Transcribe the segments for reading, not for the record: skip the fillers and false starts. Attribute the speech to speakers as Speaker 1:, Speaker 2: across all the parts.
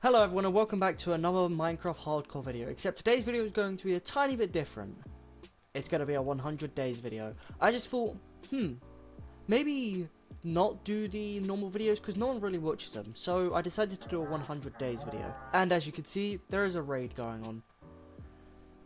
Speaker 1: Hello everyone and welcome back to another Minecraft hardcore video, except today's video is going to be a tiny bit different. It's going to be a 100 days video. I just thought, maybe not do the normal videos because no one really watches them, so I decided to do a 100 days video. And as you can see, there is a raid going on.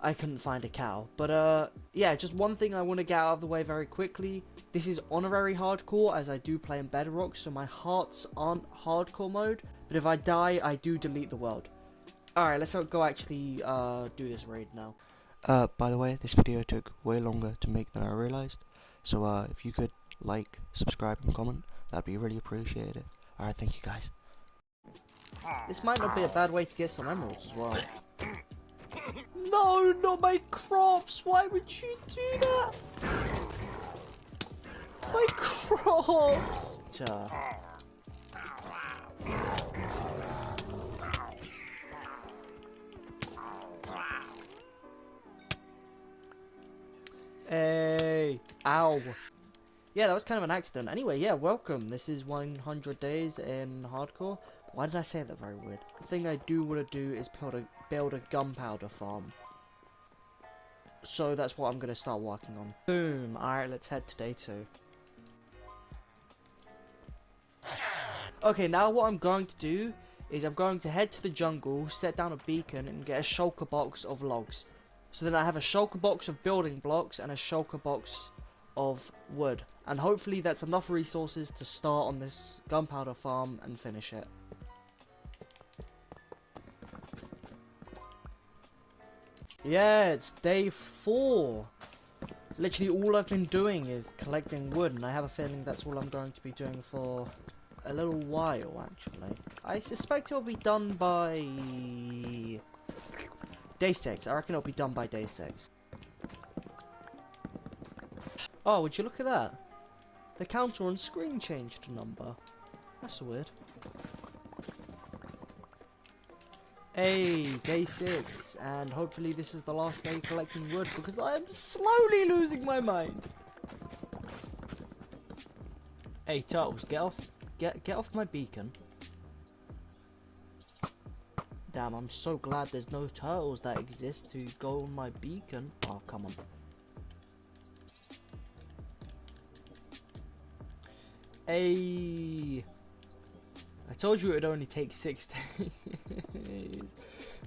Speaker 1: I couldn't find a cow, but yeah, just one thing I want to get out of the way very quickly. This is honorary hardcore, as I do play in Bedrock, so my hearts aren't hardcore mode, but if I die, I do delete the world. Alright, let's go actually do this raid now. By the way, this video took way longer to make than I realized, so if you could like, subscribe and comment, that'd be really appreciated. Alright, thank you guys. This might not be a bad way to get some emeralds as well. No, not my crops! Why would you do that? My crops! Hey! Ow! Yeah, that was kind of an accident. Anyway, yeah, welcome. This is 100 days in hardcore. Why did I say that very weird? The thing I do want to do is build a gunpowder farm. So that's what I'm going to start working on. Boom! Alright, let's head to day 2. Okay, now what I'm going to do is I'm going to head to the jungle, set down a beacon, and get a shulker box of logs. So then I have a shulker box of building blocks and a shulker box of wood. And hopefully that's enough resources to start on this gunpowder farm and finish it. Yeah, it's day 4. Literally all I've been doing is collecting wood, and I have a feeling that's all I'm going to be doing for a little while, actually. I suspect it'll be done by day 6. I reckon it'll be done by day 6. Oh, would you look at that? The counter on screen changed a number. That's weird. Hey, day 6, and hopefully this is the last day collecting wood because I am slowly losing my mind. Hey, turtles, get off my beacon. Damn, I'm so glad there's no turtles that exist to go on my beacon. Oh, come on. Hey. I told you it would only take 6 days.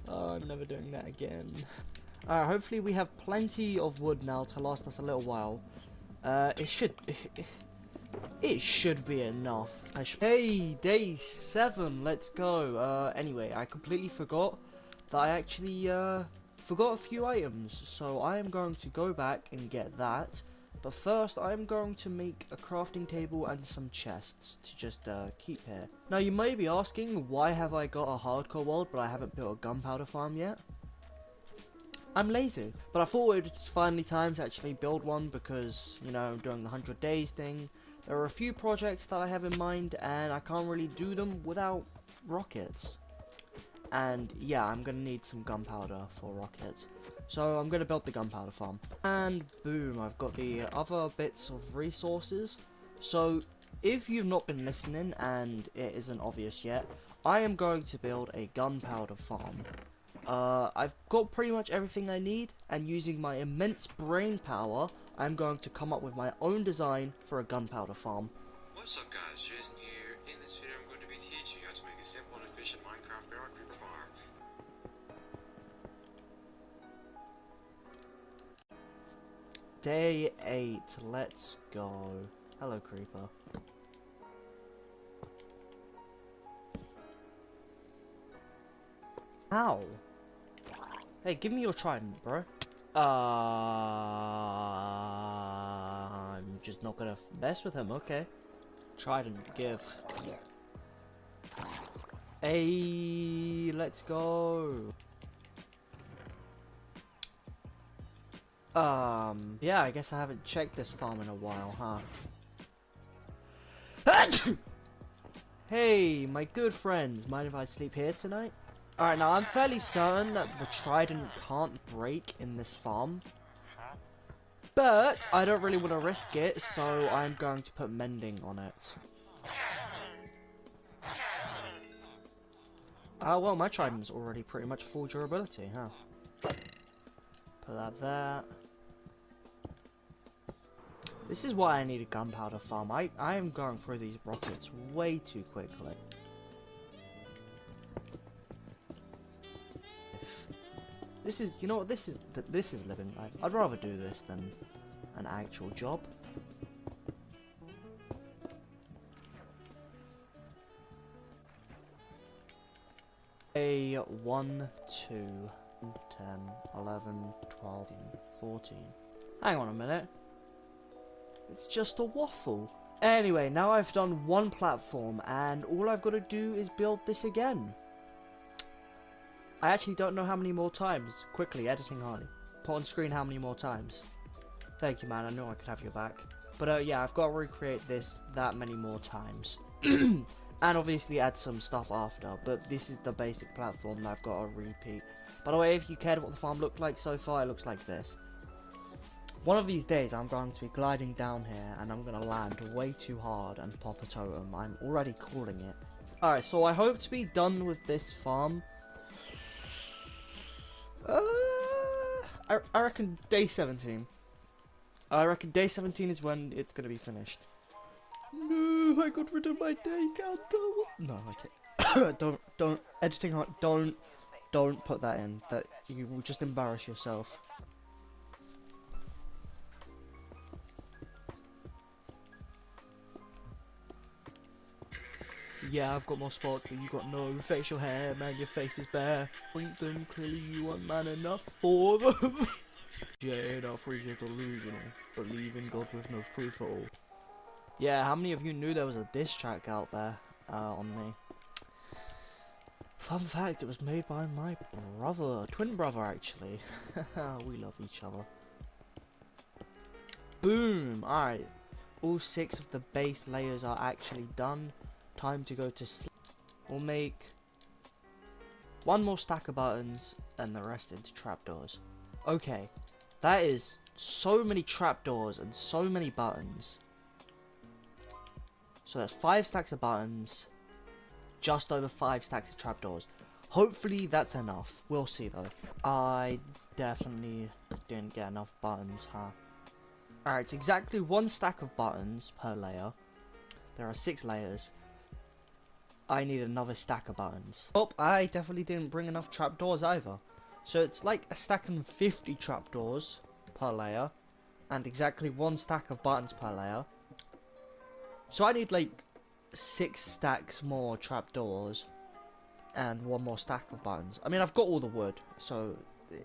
Speaker 1: Oh, I'm never doing that again. Alright, hopefully we have plenty of wood now to last us a little while. It should be enough. Hey, day 7, let's go. Anyway, I completely forgot that I actually forgot a few items, so I am going to go back and get that. But first, I'm going to make a crafting table and some chests to just keep here. Now, you may be asking, why have I got a hardcore world, but I haven't built a gunpowder farm yet? I'm lazy, but I thought it's finally time to actually build one because, you know, I'm doing the 100 days thing. There are a few projects that I have in mind, and I can't really do them without rockets. And yeah, I'm gonna need some gunpowder for rockets. So I'm going to build the gunpowder farm. And boom, I've got the other bits of resources. So if you've not been listening and it isn't obvious yet, I am going to build a gunpowder farm. I've got pretty much everything I need, and using my immense brain power, I'm going to come up with my own design for a gunpowder farm.
Speaker 2: What's up guys, Jason here. In this video I'm going to be teaching you how to make a simple and efficient Minecraft Bedrock creeper farm.
Speaker 1: Day 8, let's go. Hello, creeper. Ow. Hey, give me your trident, bro. I'm just not gonna mess with him, okay. Trident, give. Hey, let's go. Yeah, I guess I haven't checked this farm in a while, huh? Hey, my good friends, mind if I sleep here tonight? Alright, now I'm fairly certain that the trident can't break in this farm. But, I don't really want to risk it, so I'm going to put mending on it. Well, my trident's already pretty much full durability, huh? Put that there. This is why I need a gunpowder farm. I am going through these rockets way too quickly. This is, you know what, this is living life. I'd rather do this than an actual job. A 1, 2, 10, 11, 12, 14. Hang on a minute. It's just a waffle. Anyway, now I've done one platform and all I've got to do is build this again. I actually don't know how many more times. Quickly, editing Harley. Put on screen how many more times. Thank you, man. I know I could have your back. But yeah, I've got to recreate this that many more times. And obviously add some stuff after. But this is the basic platform that I've got to repeat. By the way, if you cared what the farm looked like so far, it looks like this. One of these days, I'm going to be gliding down here and I'm going to land way too hard and pop a totem. I'm already calling it. Alright, so I hope to be done with this farm. I reckon day 17. I reckon day 17 is when it's going to be finished. No, I got rid of my day counter. No, I can't. don't, editing hard, don't put that in. That you will just embarrass yourself. Yeah, I've got more spots, but you got no facial hair, man, your face is bare. Point them, clearly you aren't man enough for them. Jade, our freak is delusional. Believe in God with no proof at all. Yeah, how many of you knew there was a diss track out there, on me? Fun fact, it was made by my brother, twin brother actually. We love each other. Boom! Alright, all 6 of the base layers are actually done. Time to go to sleep. We'll make 1 more stack of buttons and the rest into trapdoors. Okay, that is so many trapdoors and so many buttons. So that's 5 stacks of buttons, just over 5 stacks of trapdoors. Hopefully that's enough. We'll see though. I definitely didn't get enough buttons, huh? Alright, it's exactly 1 stack of buttons per layer. There are 6 layers. I need another stack of buttons. Oh, I definitely didn't bring enough trapdoors either. So it's like a stack and 50 trapdoors per layer. And exactly 1 stack of buttons per layer. So I need like 6 stacks more trapdoors. And 1 more stack of buttons. I mean, I've got all the wood. So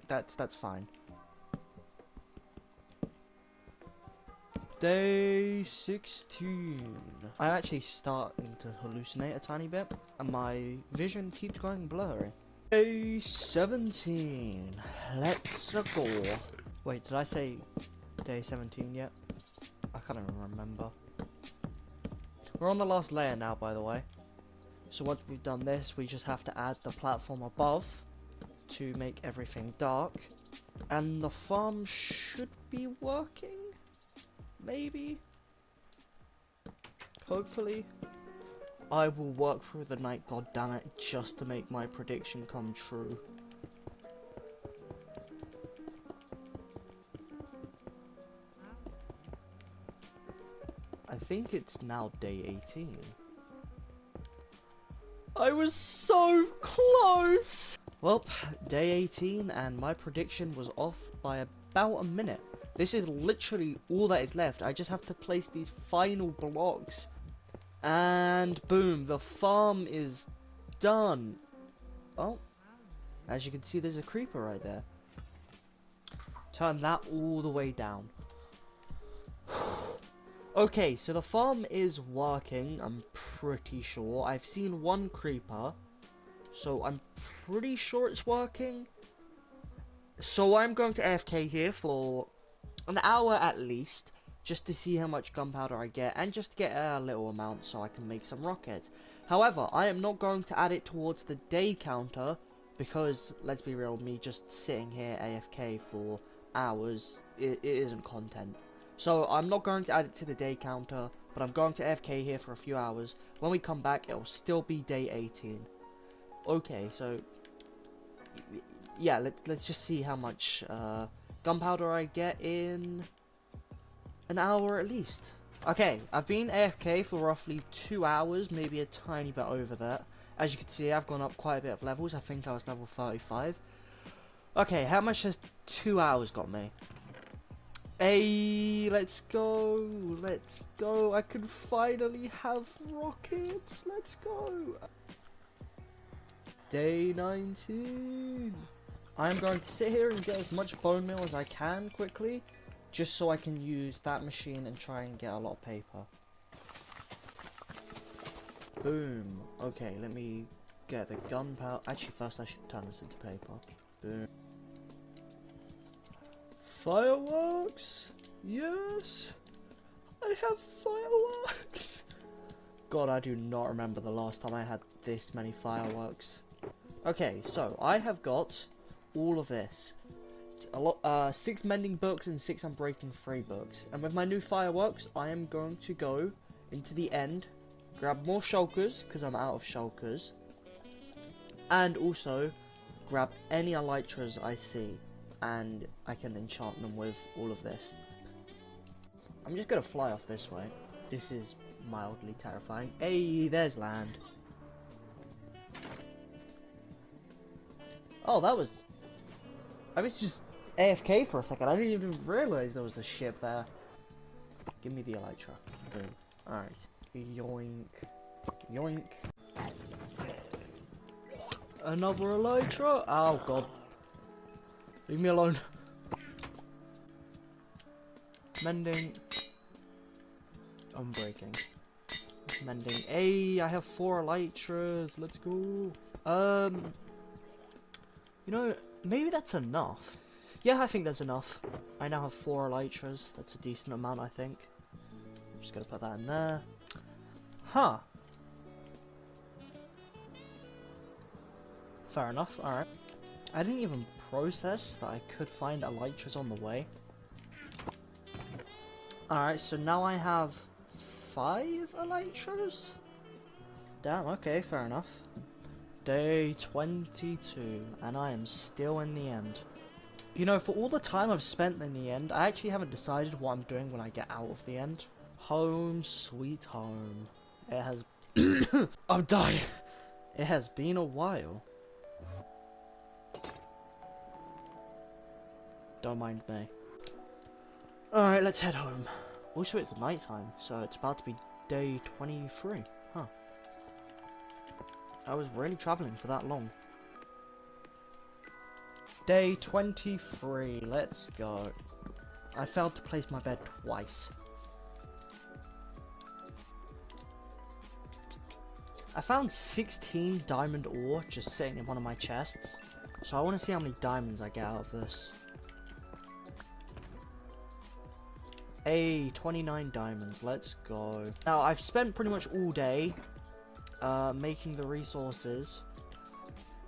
Speaker 1: that's fine. Day 16. I'm actually starting to hallucinate a tiny bit, and my vision keeps going blurry. Day 17. Let's go. Wait, did I say day 17 yet? I can't even remember. We're on the last layer now, by the way. So once we've done this, we just have to add the platform above to make everything dark. And the farm should be working? Maybe? Hopefully. I will work through the night, goddammit, just to make my prediction come true. I think it's now day 18. I was so close! Well, day 18 and my prediction was off by about a minute. This is literally all that is left. I just have to place these final blocks. And boom, the farm is done. Oh, as you can see, there's a creeper right there. Turn that all the way down. Okay, so the farm is working, I'm pretty sure. I've seen 1 creeper, so I'm pretty sure it's working. So I'm going to AFK here for an hour at least, just to see how much gunpowder I get, and just to get a little amount so I can make some rockets. However, I am not going to add it towards the day counter, because, let's be real, me just sitting here AFK for hours, it isn't content. So I'm not going to add it to the day counter, but I'm going to AFK here for a few hours. When we come back, it will still be day 18. Okay, so yeah, let's just see how much gunpowder I get in an hour at least. Okay, I've been AFK for roughly 2 hours, maybe a tiny bit over that. As you can see, I've gone up quite a bit of levels. I think I was level 35. Okay, how much has 2 hours got me? Hey, let's go, let's go. I can finally have rockets. Let's go. Day 19. I'm going to sit here and get as much bone meal as I can quickly, just so I can use that machine and try and get a lot of paper. Boom. Okay, let me get the gunpowder. Actually, first I should turn this into paper. Boom. Fireworks! Yes! I have fireworks! God, I do not remember the last time I had this many fireworks. Okay, so I have got all of this. A lot, 6 mending books and 6 unbreaking 3 books. And with my new fireworks, I am going to go into the end, grab more shulkers, because I'm out of shulkers, and also grab any elytras I see, and I can enchant them with all of this. I'm just gonna fly off this way. This is mildly terrifying. Hey, there's land. Oh, that was... I was just AFK for a second. I didn't even realize there was a ship there. Give me the elytra. Boom. Alright. Yoink. Yoink. Another elytra? Oh, God. Leave me alone. Mending. Unbreaking. Mending. Hey, I have 4 elytras. Let's go. You know, maybe that's enough. Yeah, I think that's enough. I now have 4 elytras. That's a decent amount, I think. Just gonna put that in there. Huh. Fair enough, alright. I didn't even process that I could find elytras on the way. Alright, so now I have 5 elytras? Damn, okay, fair enough. Day 22, and I am still in the end. You know, for all the time I've spent in the end, I actually haven't decided what I'm doing when I get out of the end. Home sweet home. It has... I'm dying! It has been a while. Don't mind me. Alright, let's head home. Also, it's nighttime, so it's about to be day 23. Huh. I was really travelling for that long. Day 23, let's go. I failed to place my bed twice. I found 16 diamond ore just sitting in one of my chests. So I want to see how many diamonds I get out of this. Hey, 29 diamonds, let's go. Now, I've spent pretty much all day making the resources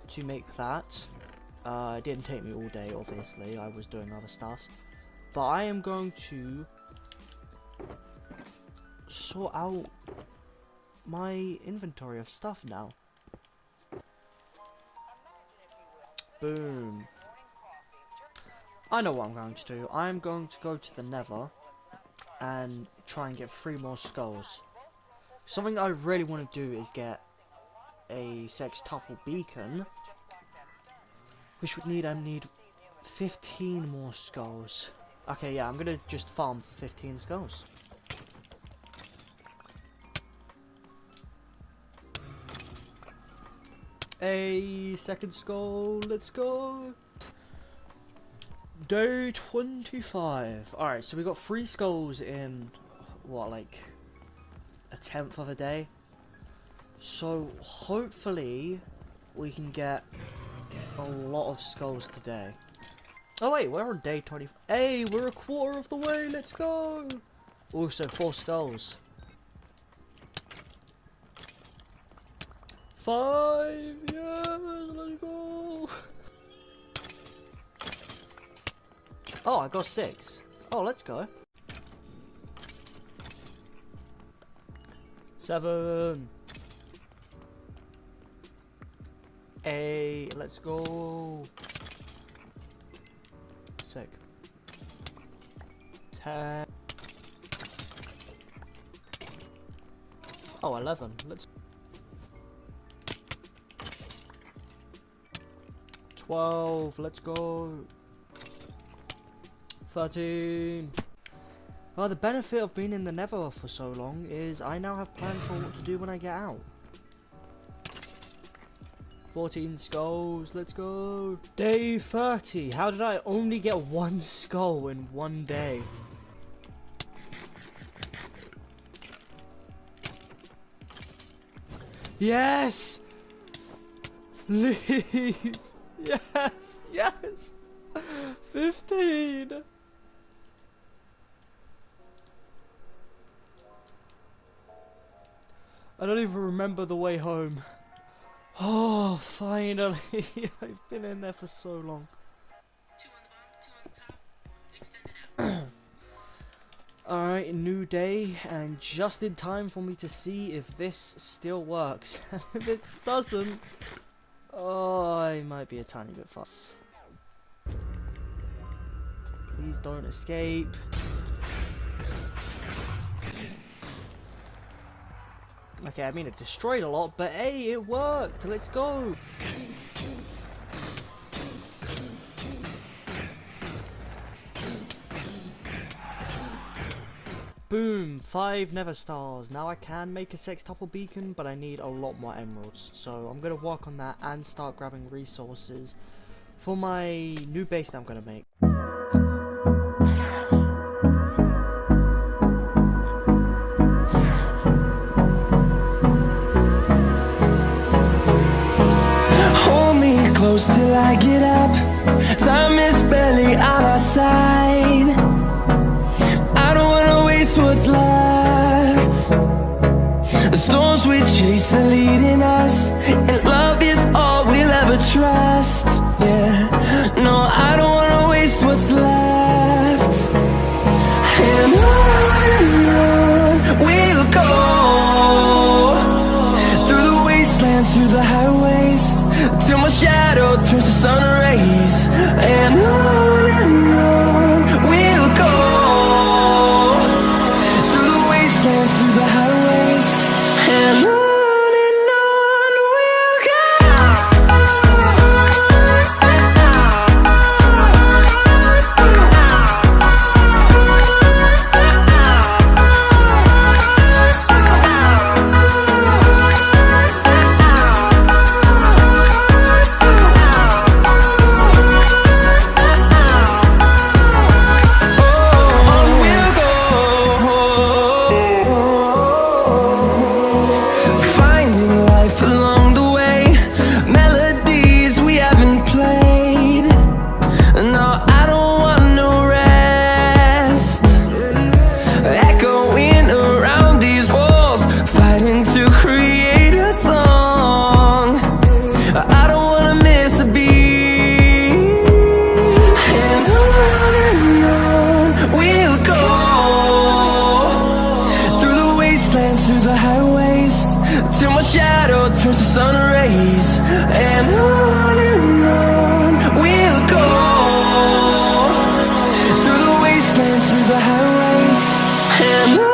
Speaker 1: to make that. It didn't take me all day, obviously. I was doing other stuff. But I am going to sort out my inventory of stuff now. Boom. I know what I'm going to do. I'm going to go to the Nether and try and get 3 more skulls. Something I really want to do is get a sextuple beacon, which would need, I need 15 more skulls. Okay, yeah, I'm gonna just farm for 15 skulls. A second skull, let's go. Day 25. Alright, so we got 3 skulls in, what, like, a 10th of a day? So, hopefully, we can get a lot of skulls today. Oh wait, we're on day 20. Hey, we're a quarter of the way, let's go! Also, 4 skulls. 5, yes, let's go! Oh, I got 6. Oh, let's go. 7. 8. Let's go. Sick. 10. Oh, 11. Let's. 12. Let's go. 13. Well, the benefit of being in the Nether for so long is I now have plans for what to do when I get out. 14 skulls, let's go. Day 30. How did I only get 1 skull in 1 day? Yes! Leave! Yes! Yes! 15! I don't even remember the way home. Oh, finally! I've been in there for so long.
Speaker 2: 2 on the bottom, 2 on the top. Extend it out.
Speaker 1: Alright, new day, and just in time for me to see if this still works. And if it doesn't, oh, I might be a tiny bit fast. Please don't escape. Okay, I mean it destroyed a lot, but hey, it worked! Let's go! Boom! 5 nether stars. Now I can make a sextuple beacon, but I need a lot more emeralds. So I'm gonna work on that and start grabbing resources for my new base that I'm gonna make.
Speaker 3: Close till I get up. Time is barely on our side. I don't wanna waste what's left. The storms we chase are leading us, and love is all we'll ever trust. Yeah, no, I don't wanna waste what's left. And on we'll go, through the wastelands, through the highways, till my shadow turns to sun rays. And on we'll go, through the wastelands, through the highways. And on we'll go. Through the highways, till my shadow turns to sun rays. And on we'll go, through the wastelands, through the highways. And on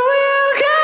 Speaker 3: we'll go.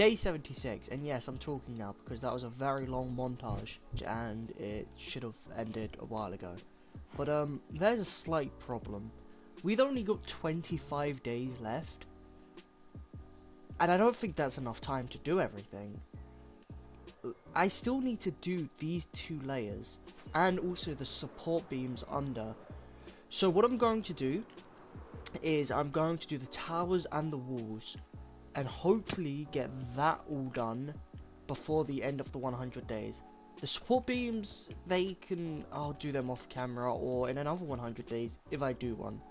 Speaker 1: day 76, and yes, I'm talking now because that was a very long montage, and it should have ended a while ago. But there's a slight problem. We've only got 25 days left, and I don't think that's enough time to do everything. I still need to do these 2 layers, and also the support beams under. So what I'm going to do is I'm going to do the towers and the walls, and hopefully get that all done before the end of the 100 days. The support beams, I'll do them off camera or in another 100 days if I do one.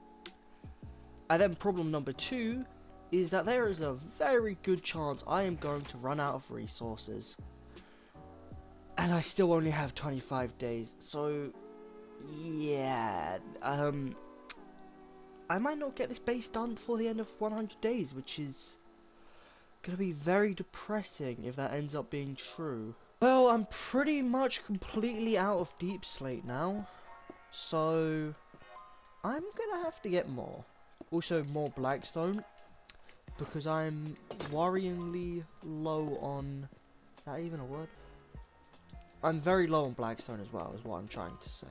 Speaker 1: And then problem number 2 is that there is a very good chance I am going to run out of resources. And I still only have 25 days, so yeah, I might not get this base done before the end of 100 days, which is gonna be very depressing if that ends up being true. Well, I'm pretty much completely out of deep slate now, so I'm gonna have to get more. Also more blackstone, because I'm worryingly low on, is that even a word? I'm very low on blackstone as well, is what I'm trying to say.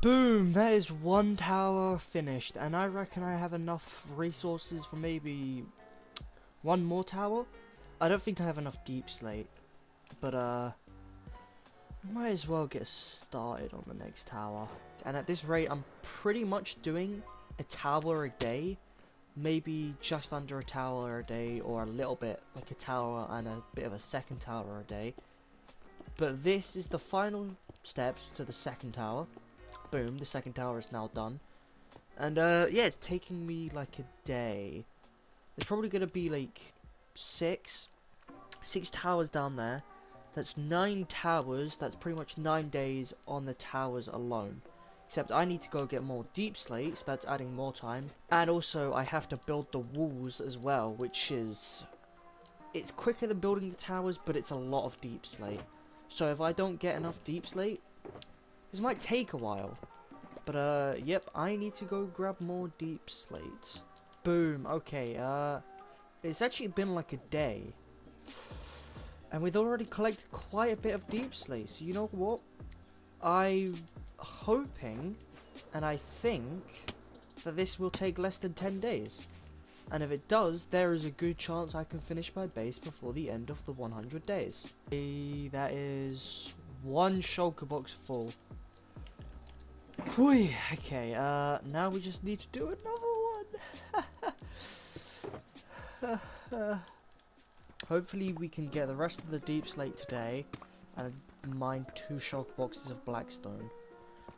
Speaker 1: Boom, that is 1 tower finished, and I reckon I have enough resources for maybe 1 more tower. I don't think I have enough deep slate, but might as well get started on the next tower. And at this rate, I'm pretty much doing a tower a day, maybe just under a tower a day, or a little bit like a tower and a bit of a second tower a day. But this is the final steps to the second tower. Boom, the second tower is now done. And yeah, it's taking me like a day. There's probably gonna be like 6 towers down there. That's 9 towers. That's pretty much 9 days on the towers alone. Except I need to go get more deep slate, so that's adding more time. And also I have to build the walls as well, which is, it's quicker than building the towers, but it's a lot of deep slate. So if I don't get enough deep slate, this might take a while. But yep, I need to go grab more deep slate. Boom, okay, it's actually been like a day. And we've already collected quite a bit of deep slate, so you know what? I'm hoping, and I think, that this will take less than 10 days. And if it does, there is a good chance I can finish my base before the end of the 100 days. That is 1 shulker box full. Whew, okay, now we just need to do another one. Hopefully we can get the rest of the deep slate today and mine 2 shulker boxes of blackstone,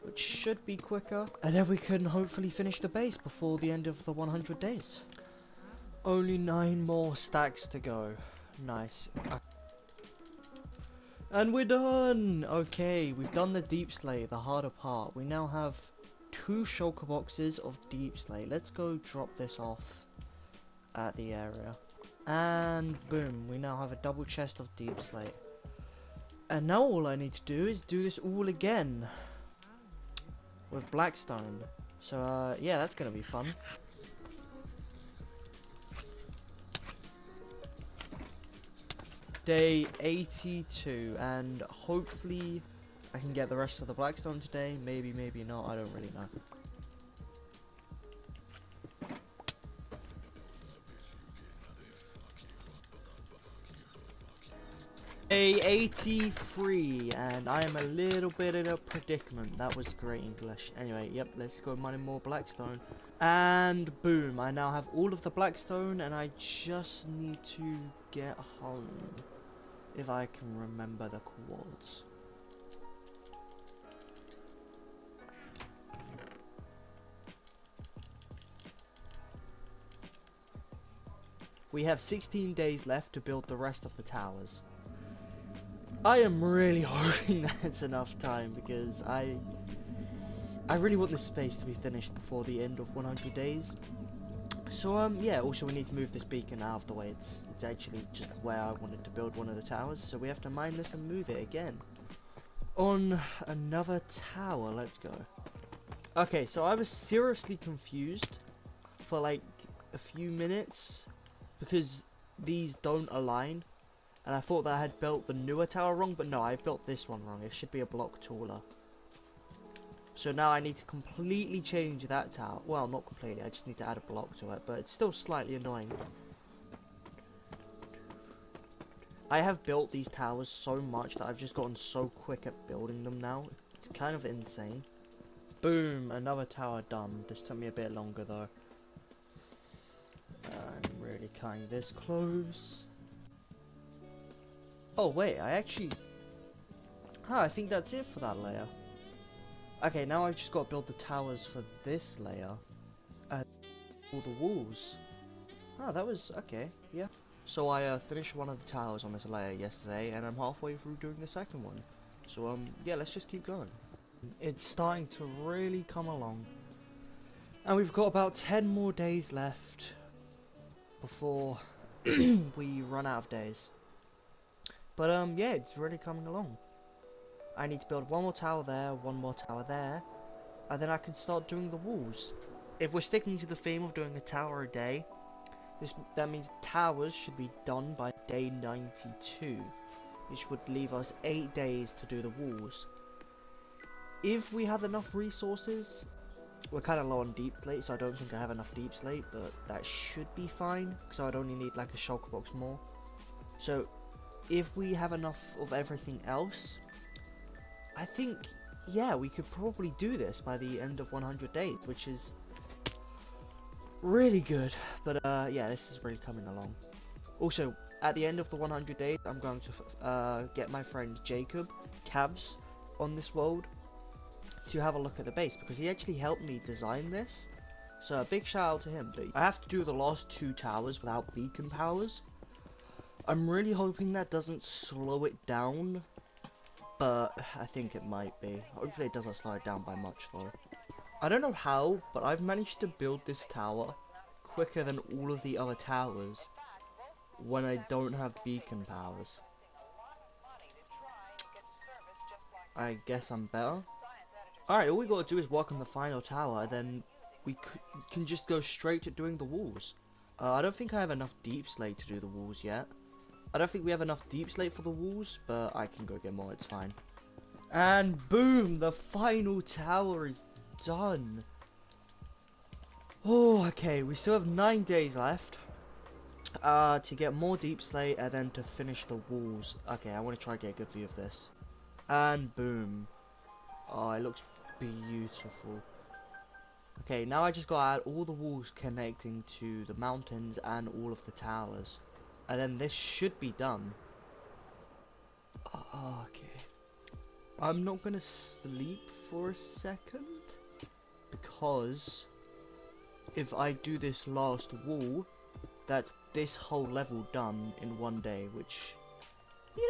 Speaker 1: which should be quicker, and then we can hopefully finish the base before the end of the 100 days. Only 9 more stacks to go. Nice. And we're done! Okay, we've done the deep slate, the harder part. We now have 2 shulker boxes of deep slate. Let's go drop this off at the area. And boom, we now have a double chest of deep slate. And now all I need to do is do this all again with blackstone. So yeah, that's gonna be fun. Day 82, and hopefully I can get the rest of the blackstone today. Maybe, maybe not, I don't really know. Day 83, and I am a little bit in a predicament. That was great English. Anyway, yep, let's go mining more blackstone. And boom, I now have all of the blackstone, and I just need to get home. If I can remember the chords. We have 16 days left to build the rest of the towers. I am really hoping that's enough time, because I really want this space to be finished before the end of 100 days. So yeah, also we need to move this beacon out of the way. It's actually just where I wanted to build one of the towers, so we have to mine this and move it again. On another tower, let's go. Okay, so I was seriously confused for like a few minutes, because these don't align. And I thought that I had built the newer tower wrong, but no, I built this one wrong. It should be a block taller. So now I need to completely change that tower. Well, not completely, I just need to add a block to it, but it's still slightly annoying. I have built these towers so much that I've just gotten so quick at building them now. It's kind of insane. Boom, another tower done. This took me a bit longer though. I'm really cutting this close. Oh wait, I think that's it for that layer. Okay, now I've just got to build the towers for this layer. And all the walls. Oh, that was okay, yeah. So I finished one of the towers on this layer yesterday, and I'm halfway through doing the second one. So yeah, let's just keep going. It's starting to really come along. And we've got about 10 more days left before we run out of days. But yeah, it's really coming along. I need to build one more tower there, one more tower there, and then I can start doing the walls. If we're sticking to the theme of doing a tower a day, that means towers should be done by day 92, which would leave us 8 days to do the walls. If we have enough resources, we're kind of low on deep slate, so I don't think I have enough deep slate, but that should be fine, because I'd only need like a shulker box more. So if we have enough of everything else, I think, yeah, we could probably do this by the end of 100 days, which is really good. But yeah, this is really coming along. Also, at the end of the 100 days, I'm going to get my friend Jacob, Cavs, on this world to have a look at the base, because he actually helped me design this. So a big shout out to him. I have to do the last 2 towers without beacon powers. I'm really hoping that doesn't slow it down, but I think it might be. Hopefully it doesn't slow it down by much though. I don't know how, but I've managed to build this tower quicker than all of the other towers when I don't have beacon powers. I guess I'm better. Alright, all we gotta do is work on the final tower, and then we can just go straight to doing the walls. I don't think I have enough deep slate to do the walls yet. I don't think we have enough deep slate for the walls, but I can go get more, it's fine. And boom, the final tower is done. Oh, okay, we still have 9 days left to get more deep slate and then to finish the walls. Okay, I want to try and get a good view of this. And boom. Oh, it looks beautiful. Okay, now I just gotta add all the walls connecting to the mountains and all of the towers. And then this should be done. Oh, okay. I'm not gonna sleep for a second, because if I do this last wall, that's this whole level done in 1 day, which, you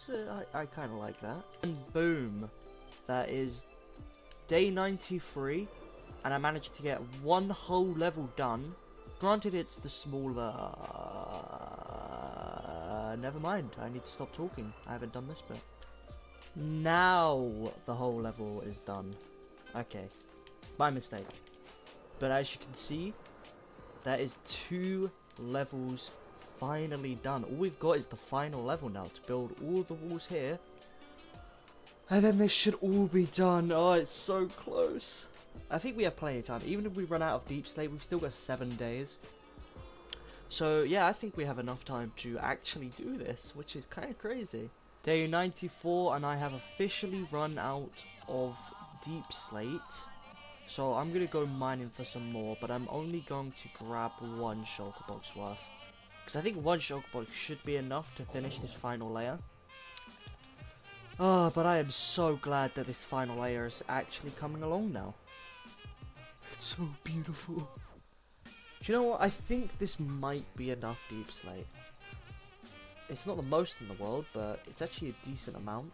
Speaker 1: know, I kind of like that. And boom, that is day 93, and I managed to get 1 whole level done. Granted, it's the smaller... never mind, I need to stop talking. I haven't done this bit. Now the whole level is done. Okay, my mistake. But as you can see, that is 2 levels finally done. All we've got is the final level now to build all the walls here. And then this should all be done. Oh, it's so close. I think we have plenty of time. Even if we run out of deep slate, we've still got 7 days. So yeah, I think we have enough time to actually do this, which is kind of crazy. Day 94, and I have officially run out of deep slate. So I'm going to go mining for some more, but I'm only going to grab 1 shulker box worth. Because I think 1 shulker box should be enough to finish this final layer. Oh, but I am so glad that this final layer is actually coming along now. It's so beautiful. Do you know what? I think this might be enough deep slate. It's not the most in the world, but it's actually a decent amount.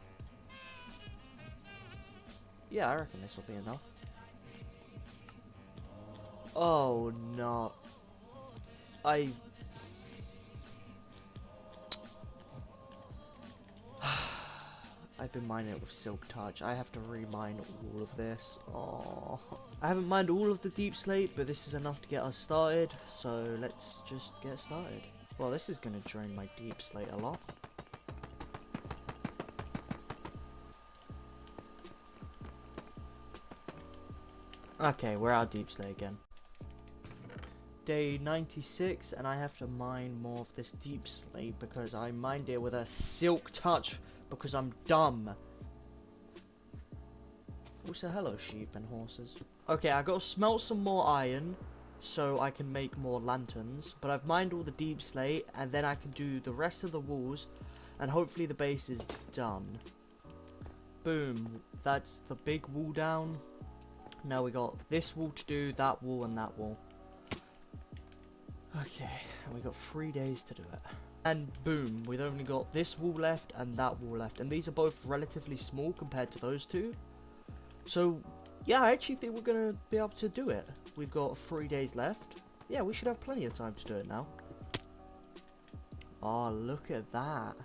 Speaker 1: Yeah, I reckon this will be enough. Oh no. I've been mining it with Silk Touch. I have to remine all of this. Oh, I haven't mined all of the deep slate, but this is enough to get us started. So let's just get started. Well, this is gonna drain my deep slate a lot. Okay, we're out deep slate again. Day 96, and I have to mine more of this deep slate because I mined it with a silk touch because I'm dumb. Also, hello sheep and horses. Okay, I gotta smelt some more iron so I can make more lanterns, but I've mined all the deep slate and then I can do the rest of the walls and hopefully the base is done. Boom, that's the big wall down. Now we got this wall to do, that wall and that wall. Okay, and we got 3 days to do it. And boom, we've only got this wall left and that wall left, and these are both relatively small compared to those two. So yeah, I actually think we're gonna be able to do it. We've got 3 days left. Yeah, we should have plenty of time to do it now. Oh, look at that.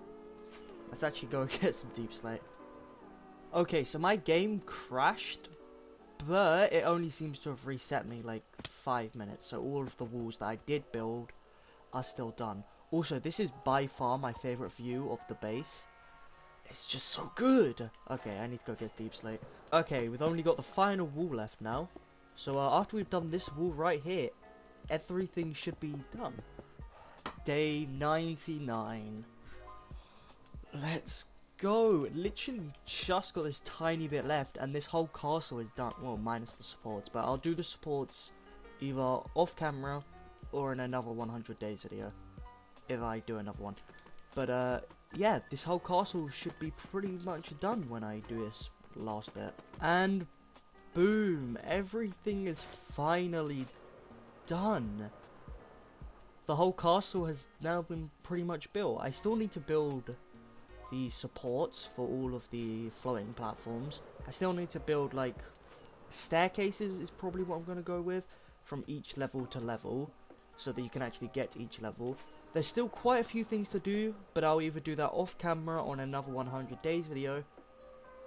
Speaker 1: Let's actually go get some deep slate. Okay, so my game crashed, but it only seems to have reset me like 5 minutes. So all of the walls that I did build are still done. Also, this is by far my favorite view of the base. It's just so good. Okay, I need to go get deep slate. Okay, we've only got the final wall left now. So after we've done this wall right here, everything should be done. Day 99. Let's go. Literally just got this tiny bit left and this whole castle is done. Well, minus the supports, but I'll do the supports either off camera or in another 100 days video if I do another one. But yeah, this whole castle should be pretty much done when I do this last bit. And boom, everything is finally done. The whole castle has now been pretty much built. I still need to build the supports for all of the floating platforms. I still need to build like staircases is probably what I'm going to go with from each level to level so that you can actually get to each level. There's still quite a few things to do, but I'll either do that off camera on another 100 days video.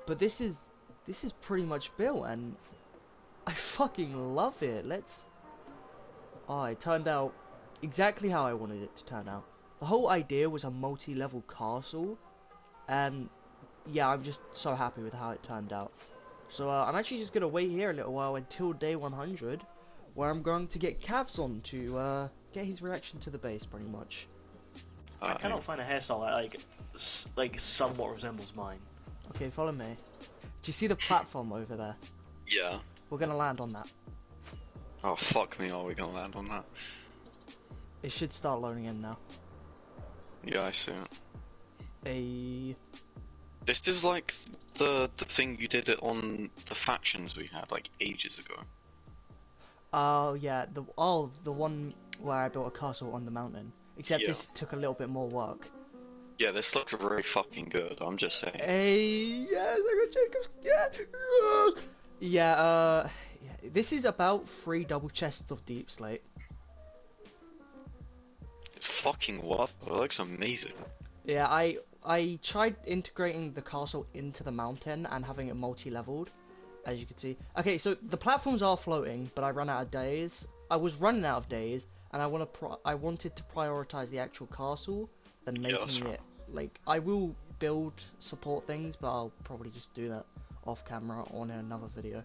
Speaker 1: But this is pretty much built and I fucking love it. Oh, it turned out exactly how I wanted it to turn out. The whole idea was a multi-level castle, and yeah, I'm just so happy with how it turned out. So I'm actually just gonna wait here a little while until day 100, where I'm going to get Cavs on to get his reaction to the base, pretty much.
Speaker 4: I cannot find a hairstyle that like somewhat resembles mine.
Speaker 1: Okay, follow me. Do you see the platform over there?
Speaker 5: Yeah.
Speaker 1: We're gonna land on that.
Speaker 5: Oh fuck me, are we gonna land on that?
Speaker 1: It should start loading in now.
Speaker 5: Yeah, I see it.
Speaker 1: A...
Speaker 5: This is like the thing you did it on the factions we had like ages ago.
Speaker 1: Oh yeah, the one where I built a castle on the mountain. Except this took a little bit more work.
Speaker 5: Yeah, this looks really fucking good, I'm just saying.
Speaker 1: Hey, yes, I got Jacob's, yeah, this is about 3 double chests of deep slate.
Speaker 5: It's fucking worth it, looks amazing.
Speaker 1: Yeah, I tried integrating the castle into the mountain and having it multi-leveled, as you can see. Okay, so the platforms are floating, but I ran out of days. I was running out of days, and I wanted to prioritize the actual castle than making it. Like, I will build support things, but I'll probably just do that off camera on another video.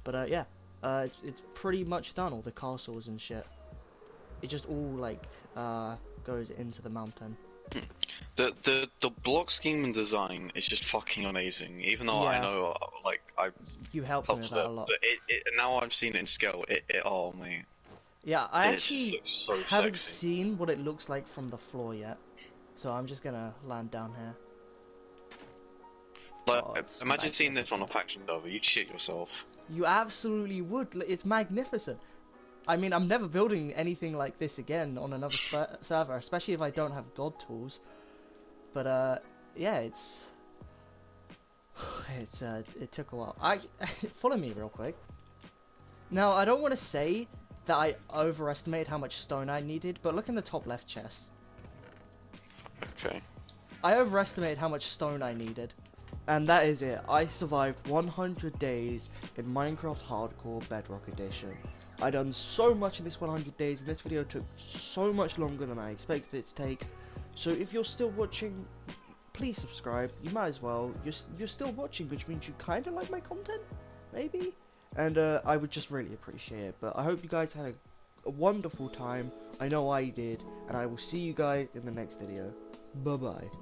Speaker 1: But yeah, it's pretty much done, all the castles and shit. It just all like goes into the mountain.
Speaker 5: The block scheme and design is just fucking amazing. Even though I know, like,
Speaker 1: you helped me with that a lot.
Speaker 5: But now I've seen it in scale. Oh man.
Speaker 1: Yeah, I actually
Speaker 5: so
Speaker 1: haven't
Speaker 5: sexy.
Speaker 1: seen what it looks like from the floor yet, so I'm just gonna land down here.
Speaker 5: Like, imagine seeing this on a faction server. You'd shit yourself. You
Speaker 1: absolutely would. It's magnificent. I mean, I'm never building anything like this again on another server, especially if I don't have god tools. But yeah, it took a while. Follow me real quick. Now, I don't want to say that I overestimated how much stone I needed, but look in the top left chest.
Speaker 5: Okay.
Speaker 1: I overestimated how much stone I needed. And that is it. I survived 100 days in Minecraft Hardcore Bedrock Edition. I done so much in this 100 days, and this video took so much longer than I expected it to take. So if you're still watching, please subscribe. You might as well. You're still watching, which means you kind of like my content, maybe. And I would just really appreciate it. But I hope you guys had a wonderful time. I know I did, and I will see you guys in the next video. Bye bye.